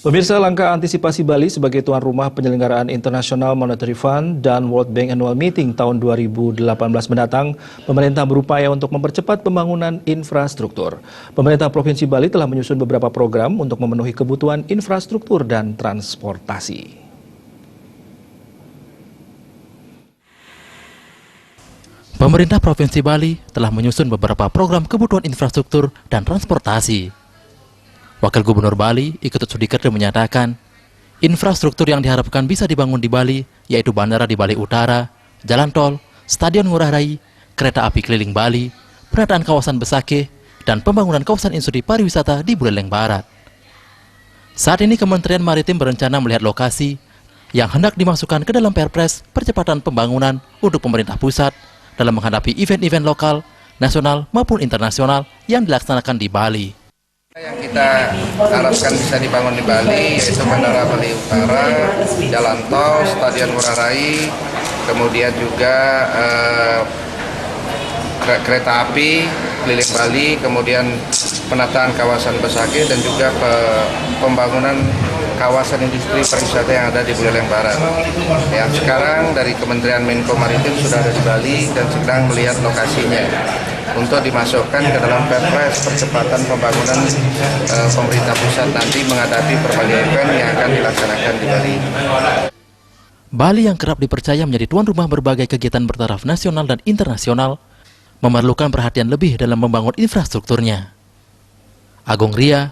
Pemirsa, langkah antisipasi Bali sebagai tuan rumah penyelenggaraan International Monetary Fund dan World Bank Annual Meeting tahun 2018 mendatang, pemerintah berupaya untuk mempercepat pembangunan infrastruktur. Pemerintah Provinsi Bali telah menyusun beberapa program untuk memenuhi kebutuhan infrastruktur dan transportasi. Pemerintah Provinsi Bali telah menyusun beberapa program kebutuhan infrastruktur dan transportasi. Wakil Gubernur Bali, Iketut Sudikerto menyatakan, infrastruktur yang diharapkan bisa dibangun di Bali, yaitu bandara di Bali Utara, jalan tol, Stadion Ngurah Rai, kereta api keliling Bali, penataan kawasan Besakeh, dan pembangunan kawasan industri pariwisata di Buleleng Barat. Saat ini Kementerian Maritim berencana melihat lokasi yang hendak dimasukkan ke dalam Perpres percepatan pembangunan untuk pemerintah pusat dalam menghadapi event-event lokal, nasional maupun internasional yang dilaksanakan di Bali. Yang kita harapkan bisa dibangun di Bali yaitu Bandara Bali Utara, jalan tol, Stadion Ngurah Rai, kemudian juga kereta api keliling Bali, kemudian penataan kawasan Besakeh dan juga pembangunan kawasan industri pariwisata yang ada di Buleleng Barat. Yang sekarang dari Kementerian Menko Maritim sudah ada di Bali dan sedang melihat lokasinya untuk dimasukkan ke dalam Perpres percepatan pembangunan pemerintah pusat nanti menghadapi berbagai event yang akan dilaksanakan di Bali. Bali yang kerap dipercaya menjadi tuan rumah berbagai kegiatan bertaraf nasional dan internasional memerlukan perhatian lebih dalam membangun infrastrukturnya. Agung Ria,